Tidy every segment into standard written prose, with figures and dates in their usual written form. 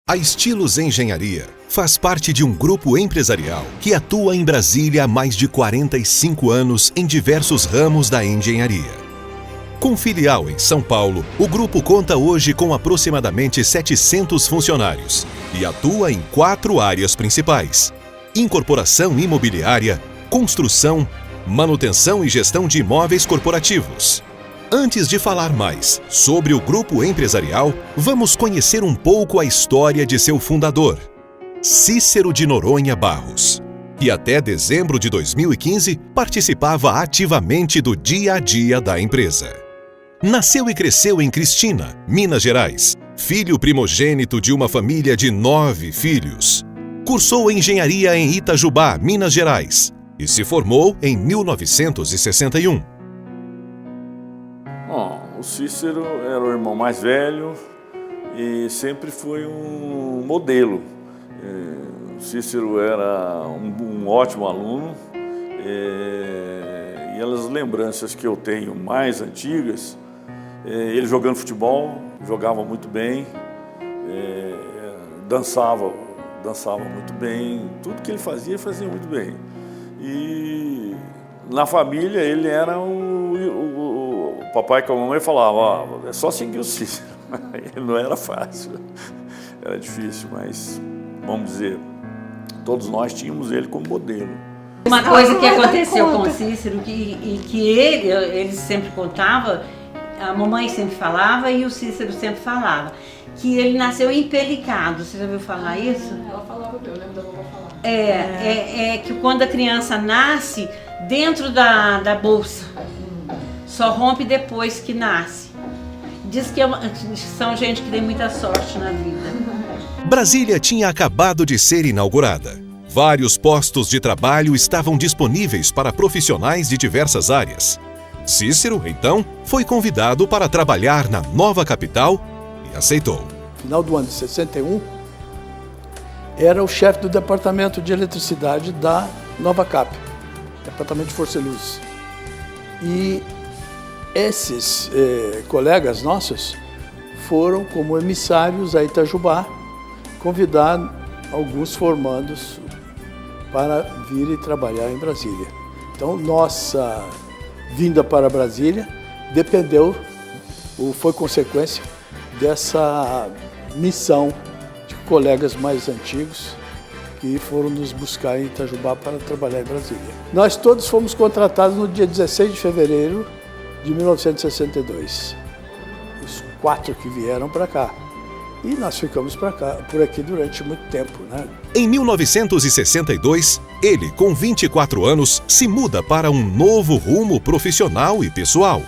A Estilos Engenharia faz parte de um grupo empresarial que atua em Brasília há mais de 45 anos em diversos ramos da engenharia. Com filial em São Paulo, o grupo conta hoje com aproximadamente 700 funcionários e atua em 4 áreas principais: incorporação imobiliária, construção, manutenção e gestão de imóveis corporativos. Antes de falar mais sobre o grupo empresarial, vamos conhecer um pouco a história de seu fundador, Cícero de Noronha Barros, que até dezembro de 2015 participava ativamente do dia a dia da empresa. Nasceu e cresceu em Cristina, Minas Gerais, filho primogênito de uma família de 9 filhos. Cursou engenharia em Itajubá, Minas Gerais, e se formou em 1961. O Cícero era o irmão mais velho e sempre foi um modelo. O Cícero era um ótimo aluno e as lembranças que eu tenho mais antigas, ele jogando futebol, jogava muito bem, dançava muito bem, tudo que ele fazia muito bem. E na família ele era o papai com a mamãe falavam, é só seguir o Cícero. Ele não era fácil, era difícil, mas vamos dizer, todos nós tínhamos ele como modelo. Uma coisa que aconteceu com o Cícero, que ele sempre contava, a mamãe sempre falava e o Cícero sempre falava, que ele nasceu empelicado. Você já ouviu falar isso? Ela falava, eu lembro da vovó falar. É que quando a criança nasce, dentro da bolsa, só rompe depois que nasce. Diz que são gente que tem muita sorte na vida. Brasília tinha acabado de ser inaugurada. Vários postos de trabalho estavam disponíveis para profissionais de diversas áreas. Cícero, então, foi convidado para trabalhar na nova capital e aceitou. No final do ano de 61, era o chefe do departamento de eletricidade da Nova Cap, departamento de Força e Luz. E esses colegas nossos foram como emissários a Itajubá convidar alguns formandos para vir e trabalhar em Brasília. Então, nossa vinda para Brasília dependeu, ou foi consequência, dessa missão de colegas mais antigos que foram nos buscar em Itajubá para trabalhar em Brasília. Nós todos fomos contratados no dia 16 de fevereiro de 1962. Os 4 que vieram para cá. E nós ficamos por aqui durante muito tempo, né? Em 1962, ele, com 24 anos, se muda para um novo rumo profissional e pessoal.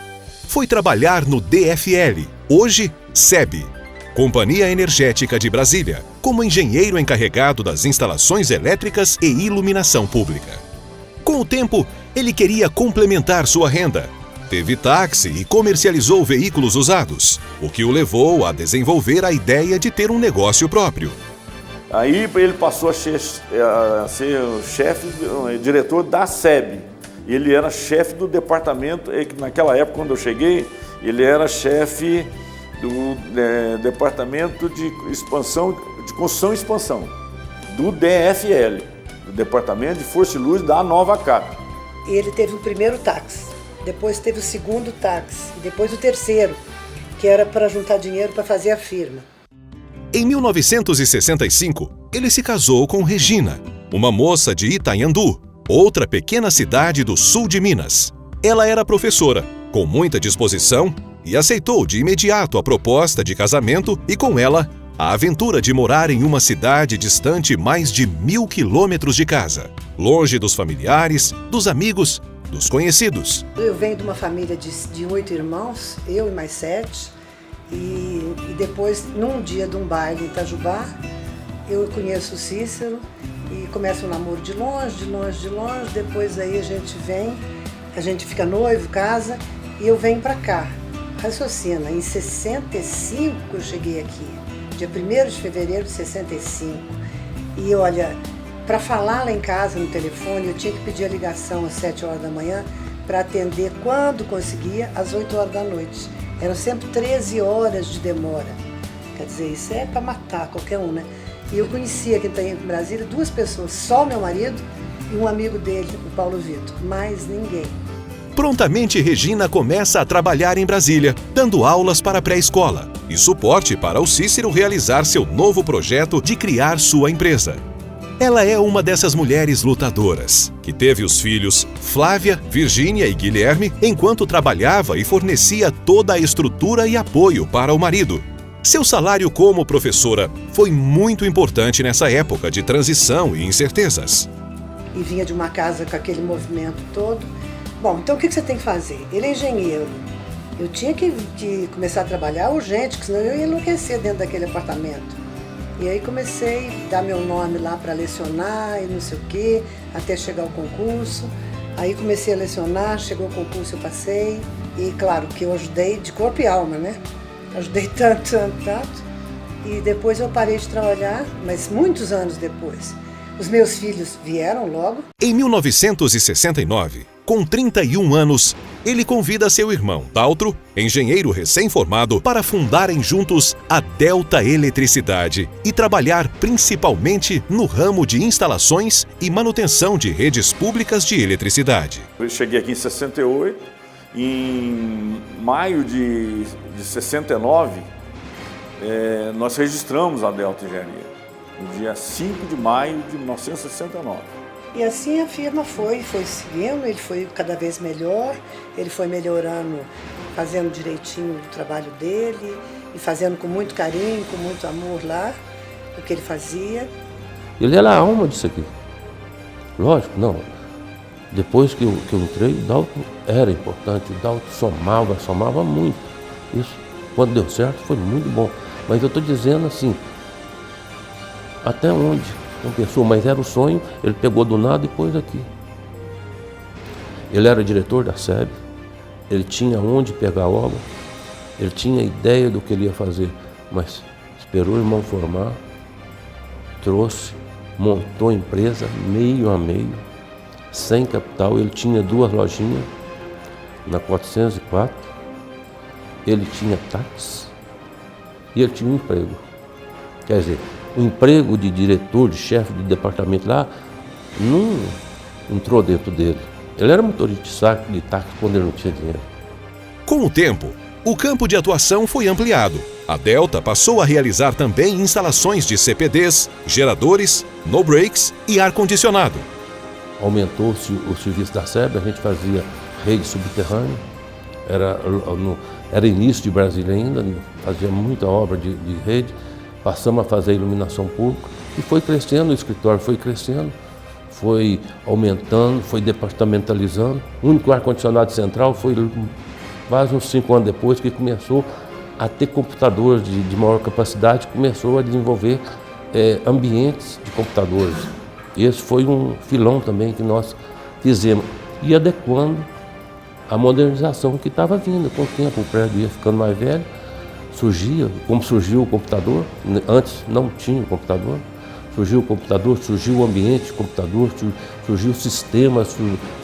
Foi trabalhar no DFL, hoje SEB, Companhia Energética de Brasília, como engenheiro encarregado das instalações elétricas e iluminação pública. Com o tempo, ele queria complementar sua renda. Teve táxi e comercializou veículos usados, o que o levou a desenvolver a ideia de ter um negócio próprio. Aí ele passou a ser o chefe, diretor da SEB. Ele era chefe do departamento, naquela época, quando eu cheguei, ele era chefe do departamento de construção e expansão, do DFL, do Departamento de Força e Luz da Nova Cap. Ele teve o primeiro táxi. Depois teve o segundo táxi, e depois o terceiro, que era para juntar dinheiro para fazer a firma. Em 1965, ele se casou com Regina, uma moça de Itanhandu, outra pequena cidade do sul de Minas. Ela era professora, com muita disposição, e aceitou de imediato a proposta de casamento e, com ela, a aventura de morar em uma cidade distante mais de 1.000 quilômetros de casa, longe dos familiares, dos amigos, dos conhecidos. Eu venho de uma família de 8 irmãos, eu e mais 7, e depois, num dia de um baile em Itajubá, eu conheço o Cícero e começa um namoro de longe, depois aí a gente fica noivo, casa, e eu venho para cá. Raciocina, em 65 eu cheguei aqui, dia 1º de fevereiro de 65, e olha, para falar lá em casa no telefone, eu tinha que pedir a ligação às 7 horas da manhã para atender quando conseguia, às 8 horas da noite. Eram sempre 13 horas de demora. Quer dizer, isso é para matar qualquer um, né? E eu conhecia aqui em Brasília 2 pessoas, só o meu marido e um amigo dele, o Paulo Vitor, mais ninguém. Prontamente, Regina começa a trabalhar em Brasília, dando aulas para a pré-escola e suporte para o Cícero realizar seu novo projeto de criar sua empresa. Ela é uma dessas mulheres lutadoras, que teve os filhos Flávia, Virgínia e Guilherme enquanto trabalhava e fornecia toda a estrutura e apoio para o marido. Seu salário como professora foi muito importante nessa época de transição e incertezas. E vinha de uma casa com aquele movimento todo. Bom, então o que você tem que fazer? Ele é engenheiro. Eu tinha que começar a trabalhar urgente, porque senão eu ia enlouquecer dentro daquele apartamento. E aí comecei a dar meu nome lá para lecionar e não sei o quê, até chegar ao concurso. Aí comecei a lecionar, chegou o concurso, eu passei. E claro que eu ajudei de corpo e alma, né? Ajudei tanto. E depois eu parei de trabalhar, mas muitos anos depois. Os meus filhos vieram logo. Em 1969, com 31 anos, ele convida seu irmão, Daltro, engenheiro recém-formado, para fundarem juntos a Delta Eletricidade e trabalhar principalmente no ramo de instalações e manutenção de redes públicas de eletricidade. Eu cheguei aqui em 68, em maio de 69, nós registramos a Delta Engenharia, no dia 5 de maio de 1969. E assim a firma foi seguindo, ele foi cada vez melhor, ele foi melhorando, fazendo direitinho o trabalho dele e fazendo com muito carinho, com muito amor lá, o que ele fazia. Ele era a alma disso aqui. Lógico, não. Depois que eu entrei, o Dalton era importante, o Dalton somava muito. Isso, quando deu certo, foi muito bom. Mas eu estou dizendo assim, até onde compensou, mas era o sonho, ele pegou do nada e pôs aqui. Ele era diretor da SEB, ele tinha onde pegar a obra, ele tinha ideia do que ele ia fazer, mas esperou o irmão formar, trouxe, montou a empresa meio a meio, sem capital. Ele tinha 2 lojinhas na 404, ele tinha táxi e ele tinha um emprego. Quer dizer, o emprego de diretor, de chefe de departamento lá, não entrou dentro dele. Ele era motorista de táxi quando ele não tinha dinheiro. Com o tempo, o campo de atuação foi ampliado. A Delta passou a realizar também instalações de CPDs, geradores, no-breaks e ar-condicionado. Aumentou-se o serviço da SEB, a gente fazia rede subterrânea, era início de Brasília ainda, fazia muita obra de rede. Passamos a fazer iluminação pública e foi crescendo, o escritório foi crescendo, foi aumentando, foi departamentalizando. O único ar-condicionado central foi quase uns 5 anos depois que começou a ter computadores de maior capacidade, começou a desenvolver ambientes de computadores. Esse foi um filão também que nós fizemos e adequando a modernização que estava vindo. Com o tempo o prédio ia ficando mais velho. Surgiu o computador, antes não tinha o computador, surgiu o computador, surgiu o ambiente de computador, surgiu o sistema,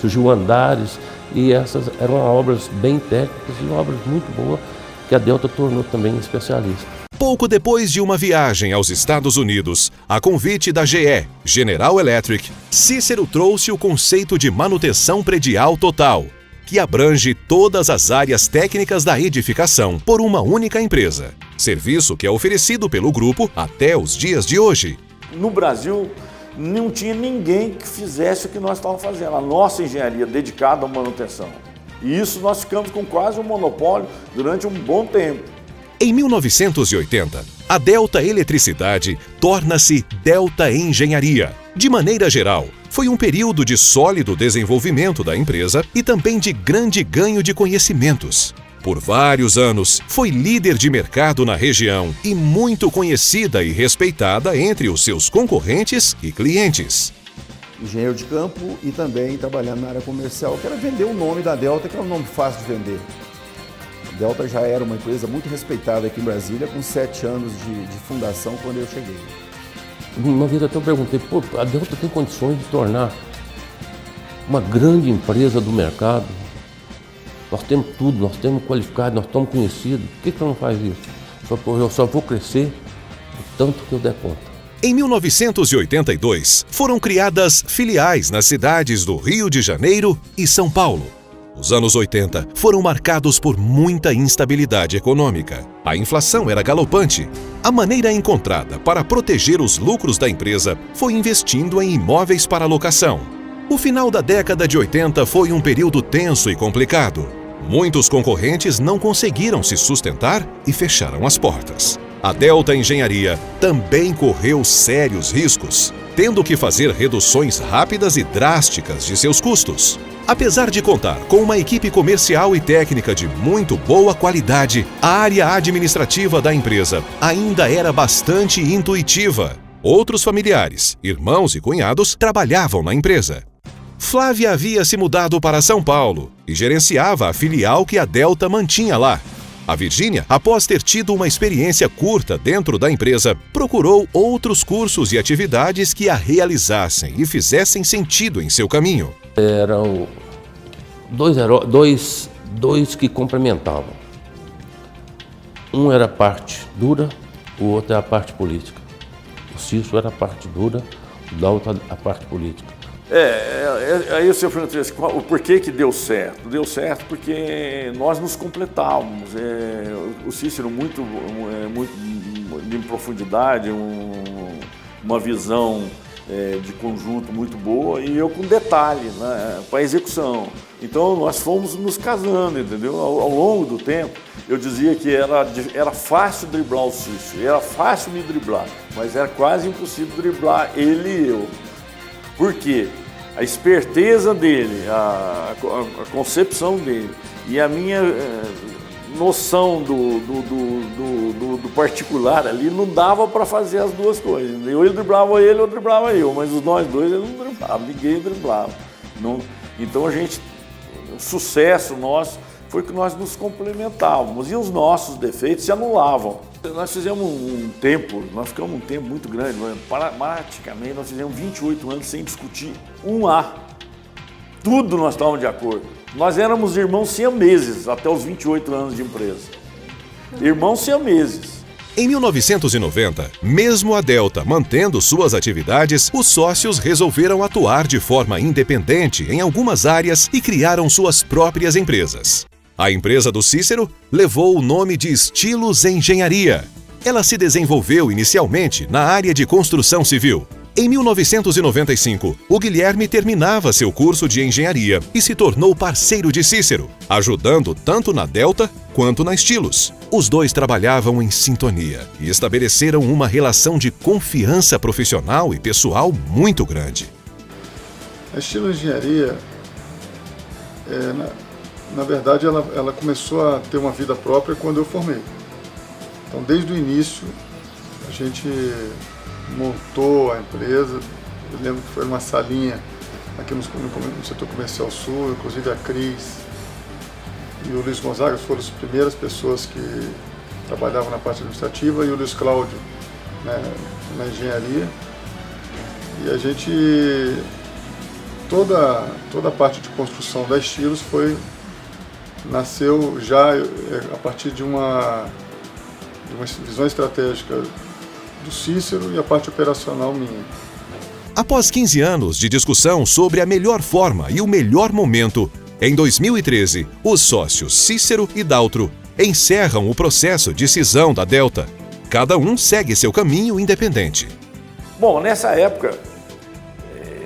surgiu andares, e essas eram obras bem técnicas e obras muito boas que a Delta tornou também especialista. Pouco depois de uma viagem aos Estados Unidos, a convite da GE, General Electric, Cícero trouxe o conceito de manutenção predial total, que abrange todas as áreas técnicas da edificação por uma única empresa. Serviço que é oferecido pelo grupo até os dias de hoje. No Brasil, não tinha ninguém que fizesse o que nós estávamos fazendo, a nossa engenharia dedicada à manutenção. E isso nós ficamos com quase um monopólio durante um bom tempo. Em 1980, a Delta Eletricidade torna-se Delta Engenharia. De maneira geral, foi um período de sólido desenvolvimento da empresa e também de grande ganho de conhecimentos. Por vários anos, foi líder de mercado na região e muito conhecida e respeitada entre os seus concorrentes e clientes. Engenheiro de campo e também trabalhando na área comercial, que era vender o nome da Delta, que é um nome fácil de vender. A Delta já era uma empresa muito respeitada aqui em Brasília, com 7 anos de fundação quando eu cheguei. Uma vez até eu perguntei, a Delta tem condições de tornar uma grande empresa do mercado? Nós temos tudo, nós temos qualificado, nós estamos conhecidos, por que não faz isso? Eu só vou crescer o tanto que eu der conta. Em 1982, foram criadas filiais nas cidades do Rio de Janeiro e São Paulo. Os anos 80 foram marcados por muita instabilidade econômica. A inflação era galopante. A maneira encontrada para proteger os lucros da empresa foi investindo em imóveis para locação. O final da década de 80 foi um período tenso e complicado. Muitos concorrentes não conseguiram se sustentar e fecharam as portas. A Delta Engenharia também correu sérios riscos, tendo que fazer reduções rápidas e drásticas de seus custos. Apesar de contar com uma equipe comercial e técnica de muito boa qualidade, a área administrativa da empresa ainda era bastante intuitiva. Outros familiares, irmãos e cunhados trabalhavam na empresa. Flávia havia se mudado para São Paulo e gerenciava a filial que a Delta mantinha lá. A Virgínia, após ter tido uma experiência curta dentro da empresa, procurou outros cursos e atividades que a realizassem e fizessem sentido em seu caminho. Eram dois que complementavam. Um era a parte dura, o outro era a parte política. O Cícero era a parte dura, o Delta a parte política. Aí o senhor perguntou assim, o porquê que deu certo? Deu certo porque nós nos completávamos. O Cícero muito de profundidade, uma visão de conjunto muito boa, e eu com detalhe, né, para a execução. Então nós fomos nos casando, entendeu? Ao longo do tempo, eu dizia que era fácil driblar o Cícero, era fácil me driblar, mas era quase impossível driblar ele e eu. Por quê? A esperteza dele, a concepção dele e a minha noção do particular ali não dava para fazer as duas coisas. Ele driblava ele, eu driblava eu, mas nós dois ele não driblava, ninguém driblava. Então o sucesso nosso foi que nós nos complementávamos e os nossos defeitos se anulavam. Nós fizemos nós ficamos um tempo muito grande, praticamente nós fizemos 28 anos sem discutir um A. Tudo nós estávamos de acordo. Nós éramos irmãos siameses até os 28 anos de empresa. Irmãos siameses. Em 1990, mesmo a Delta mantendo suas atividades, os sócios resolveram atuar de forma independente em algumas áreas e criaram suas próprias empresas. A empresa do Cícero levou o nome de Estilos Engenharia. Ela se desenvolveu inicialmente na área de construção civil. Em 1995, o Guilherme terminava seu curso de engenharia e se tornou parceiro de Cícero, ajudando tanto na Delta quanto na Estilos. Os dois trabalhavam em sintonia e estabeleceram uma relação de confiança profissional e pessoal muito grande. A Estilos Engenharia, na verdade, ela começou a ter uma vida própria quando eu formei. Então, desde o início, a gente montou a empresa. Eu lembro que foi uma salinha aqui no setor comercial sul, inclusive a Cris e o Luiz Gonzaga foram as primeiras pessoas que trabalhavam na parte administrativa, e o Luiz Cláudio, né, na engenharia. E a gente, toda a parte de construção da Estilos nasceu já a partir de uma visão estratégica do Cícero e a parte operacional minha. Após 15 anos de discussão sobre a melhor forma e o melhor momento, em 2013, os sócios Cícero e Daltro encerram o processo de cisão da Delta. Cada um segue seu caminho independente. Bom, nessa época,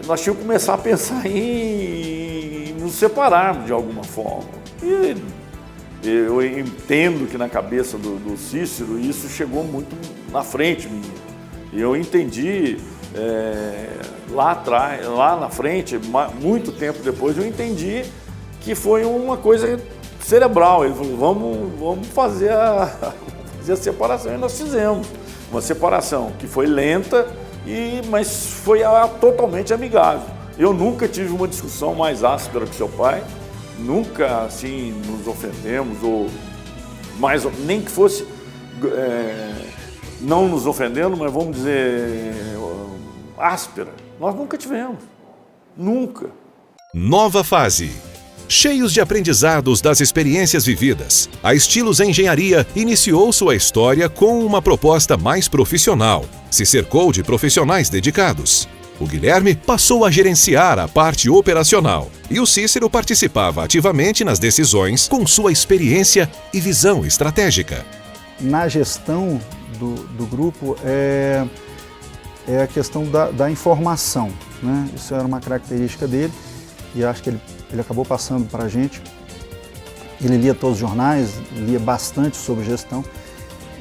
nós tínhamos que começar a pensar em nos separarmos de alguma forma. E eu entendo que na cabeça do Cícero isso chegou muito na frente minha. E eu entendi lá atrás, lá na frente, muito tempo depois, eu entendi que foi uma coisa cerebral. Ele falou, vamos fazer a separação. E nós fizemos uma separação que foi lenta, mas foi totalmente amigável. Eu nunca tive uma discussão mais áspera com seu pai. Nunca, assim, nos ofendemos, nem que fosse não nos ofendendo, mas vamos dizer, áspera. Nós nunca tivemos. Nunca. Nova fase. Cheios de aprendizados das experiências vividas, a Estilos Engenharia iniciou sua história com uma proposta mais profissional. Se cercou de profissionais dedicados. O Guilherme passou a gerenciar a parte operacional e o Cícero participava ativamente nas decisões com sua experiência e visão estratégica. Na gestão do grupo é a questão da informação, né? Isso era uma característica dele e acho que ele acabou passando para a gente. Ele lia todos os jornais, lia bastante sobre gestão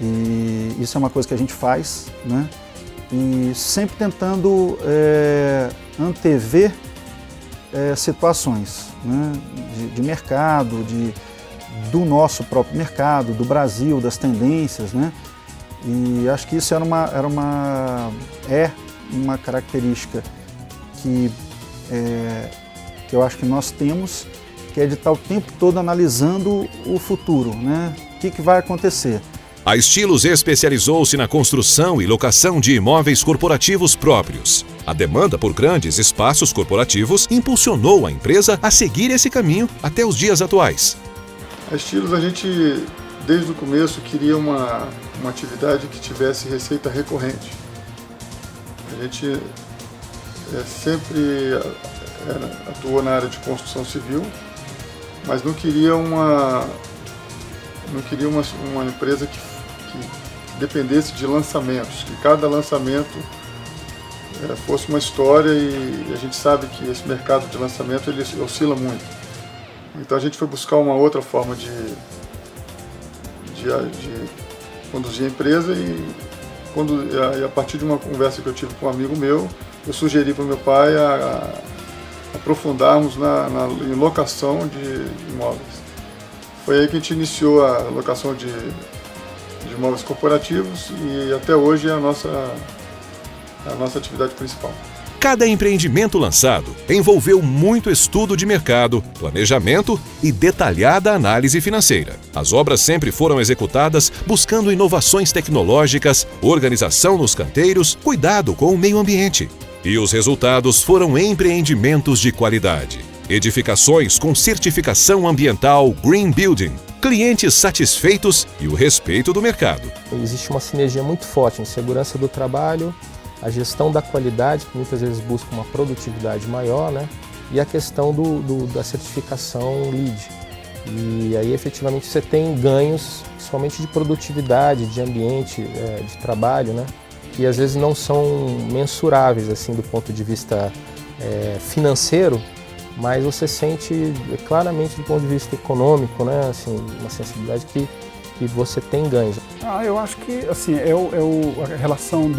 e isso é uma coisa que a gente faz, né? E sempre tentando antever situações, né? de mercado, do nosso próprio mercado, do Brasil, das tendências, né? E acho que isso é uma característica que eu acho que nós temos, que é de estar o tempo todo analisando o futuro, né? O que vai acontecer. A Estilos especializou-se na construção e locação de imóveis corporativos próprios. A demanda por grandes espaços corporativos impulsionou a empresa a seguir esse caminho até os dias atuais. A Estilos, a gente, desde o começo, queria uma atividade que tivesse receita recorrente. A gente sempre atuou na área de construção civil, mas não queria uma empresa que dependesse de lançamentos, que cada lançamento fosse uma história, e a gente sabe que esse mercado de lançamento ele oscila muito. Então a gente foi buscar uma outra forma de conduzir a empresa e a partir de uma conversa que eu tive com um amigo meu, eu sugeri para o meu pai aprofundarmos em locação de imóveis. Foi aí que a gente iniciou a locação de imóveis corporativos e até hoje é a nossa atividade principal. Cada empreendimento lançado envolveu muito estudo de mercado, planejamento e detalhada análise financeira. As obras sempre foram executadas buscando inovações tecnológicas, organização nos canteiros, cuidado com o meio ambiente. E os resultados foram empreendimentos de qualidade. Edificações com certificação ambiental Green Building, clientes satisfeitos e o respeito do mercado. Existe uma sinergia muito forte em segurança do trabalho, a gestão da qualidade, que muitas vezes busca uma produtividade maior, né? E a questão da certificação LEED. E aí, efetivamente, você tem ganhos somente de produtividade, de ambiente, de trabalho, né? Que às vezes não são mensuráveis, assim, do ponto de vista financeiro, mas você sente claramente do ponto de vista econômico, né? Assim, uma sensibilidade que você tem ganhos. Eu acho que assim, a relação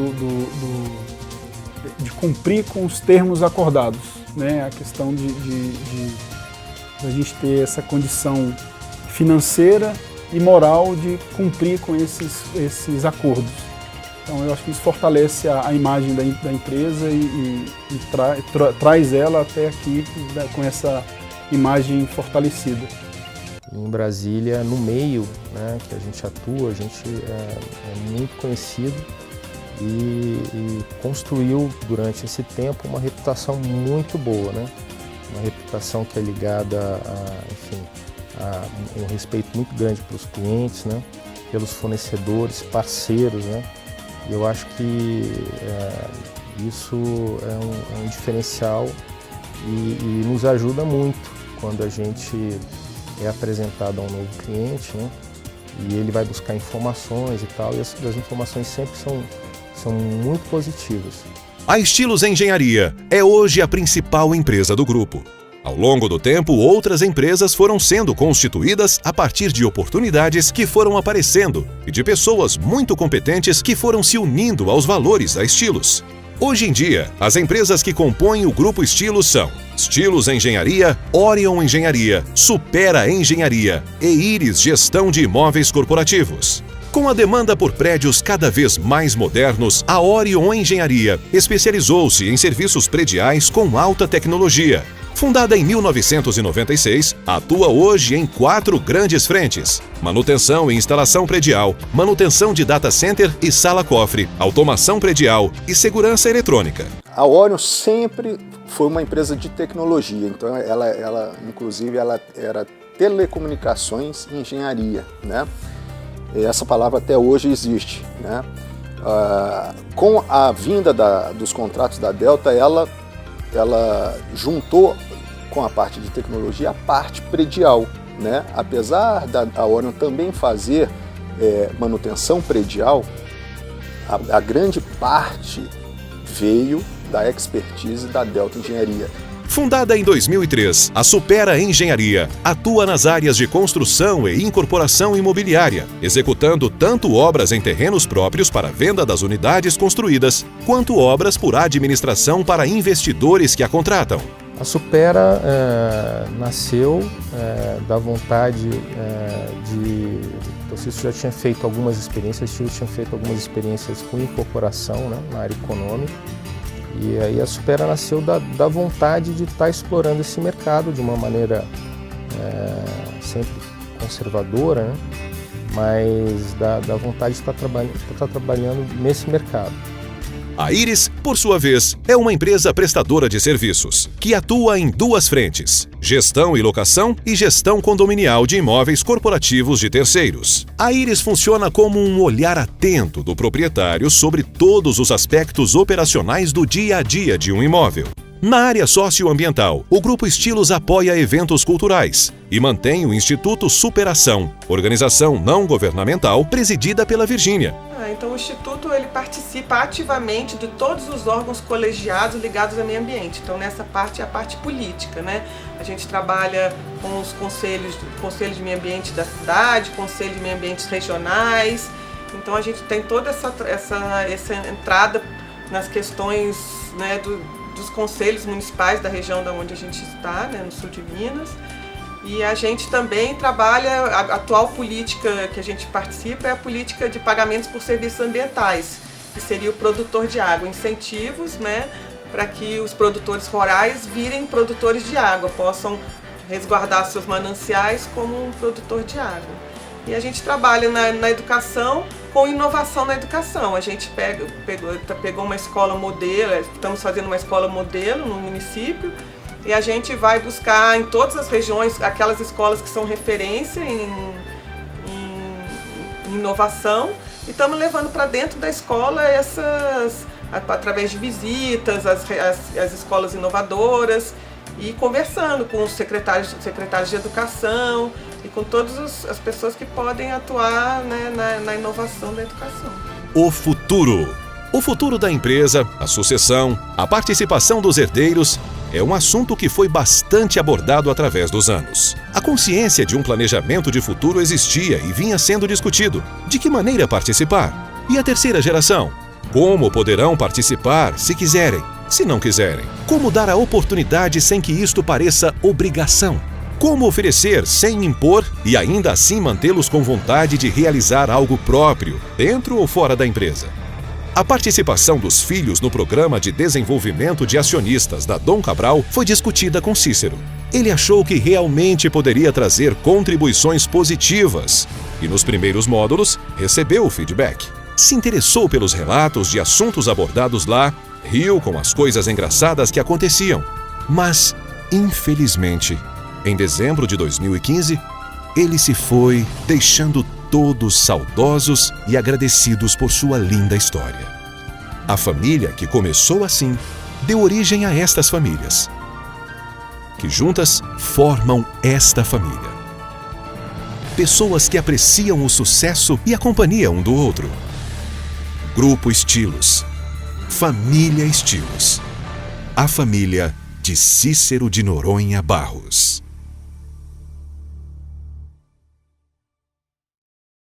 de cumprir com os termos acordados, né? A questão de a gente ter essa condição financeira e moral de cumprir com esses acordos. Então eu acho que isso fortalece a imagem da empresa e traz ela até aqui com essa imagem fortalecida. Em Brasília, no meio, né, que a gente atua, a gente é muito conhecido e construiu durante esse tempo uma reputação muito boa, né? Uma reputação que é ligada a um respeito muito grande para os clientes, né? Pelos fornecedores, parceiros, né? E eu acho que isso é um diferencial e nos ajuda muito quando a gente é apresentado a um novo cliente, né? E ele vai buscar informações e tal, e as informações sempre são muito positivas. A Estilos Engenharia é hoje a principal empresa do grupo. Ao longo do tempo, outras empresas foram sendo constituídas a partir de oportunidades que foram aparecendo e de pessoas muito competentes que foram se unindo aos valores da Estilos. Hoje em dia, as empresas que compõem o Grupo Estilos são Estilos Engenharia, Orion Engenharia, Supera Engenharia e Íris Gestão de Imóveis Corporativos. Com a demanda por prédios cada vez mais modernos, a Orion Engenharia especializou-se em serviços prediais com alta tecnologia. Fundada em 1996, atua hoje em 4 grandes frentes: manutenção e instalação predial, manutenção de data center e sala-cofre, automação predial e segurança eletrônica. A Orion sempre foi uma empresa de tecnologia, então inclusive ela era telecomunicações e engenharia, né? E essa palavra até hoje existe, né? Com a vinda dos contratos da Delta, ela juntou com a parte de tecnologia a parte predial, né? Apesar da Orion também fazer manutenção predial, a grande parte veio da expertise da Delta Engenharia. Fundada em 2003, a Supera Engenharia atua nas áreas de construção e incorporação imobiliária, executando tanto obras em terrenos próprios para venda das unidades construídas, quanto obras por administração para investidores que a contratam. A Supera nasceu da vontade de... O Cícero já tinha feito algumas experiências, o Cícero tinha feito algumas experiências com incorporação, né, na área econômica. E aí a Supera nasceu da vontade de estar explorando esse mercado de uma maneira sempre conservadora, né? Mas da vontade de estar trabalhando nesse mercado. A Íris, por sua vez, é uma empresa prestadora de serviços, que atua em duas frentes: gestão e locação e gestão condominial de imóveis corporativos de terceiros. A Íris funciona como um olhar atento do proprietário sobre todos os aspectos operacionais do dia a dia de um imóvel. Na área socioambiental, o Grupo Estilos apoia eventos culturais e mantém o Instituto Superação, organização não governamental presidida pela Virgínia. Então o Instituto ele participa ativamente de todos os órgãos colegiados ligados ao meio ambiente. Então nessa parte é a parte política, né? A gente trabalha com os conselhos de meio ambiente da cidade, conselhos de meio ambiente regionais. Então a gente tem toda essa entrada nas questões, né, dos conselhos municipais da região da onde a gente está, né, no sul de Minas. E a gente também trabalha, a atual política que a gente participa é a política de pagamentos por serviços ambientais, que seria o produtor de água, incentivos, né, para que os produtores rurais virem produtores de água, possam resguardar seus mananciais como um produtor de água. E a gente trabalha na educação com inovação na educação. A gente pegou uma escola modelo, estamos fazendo uma escola modelo no município, e a gente vai buscar em todas as regiões aquelas escolas que são referência em inovação, e estamos levando para dentro da escola através de visitas, as escolas inovadoras, e conversando com os secretários de educação e com todas as pessoas que podem atuar, né, na inovação da educação. O futuro. O futuro da empresa, a sucessão, a participação dos herdeiros é um assunto que foi bastante abordado através dos anos. A consciência de um planejamento de futuro existia e vinha sendo discutido. De que maneira participar? E a terceira geração? Como poderão participar se quiserem? Se não quiserem, como dar a oportunidade sem que isto pareça obrigação? Como oferecer sem impor e ainda assim mantê-los com vontade de realizar algo próprio, dentro ou fora da empresa? A participação dos filhos no programa de desenvolvimento de acionistas da Dom Cabral foi discutida com Cícero. Ele achou que realmente poderia trazer contribuições positivas e, nos primeiros módulos, recebeu o feedback. Se interessou pelos relatos de assuntos abordados lá, riu com as coisas engraçadas que aconteciam. Mas, infelizmente, em dezembro de 2015, ele se foi, deixando todos saudosos e agradecidos por sua linda história. A família que começou assim deu origem a estas famílias, que juntas formam esta família. Pessoas que apreciam o sucesso e a companhia um do outro. Grupo Estilos. Família Estilos. A família de Cícero de Noronha Barros.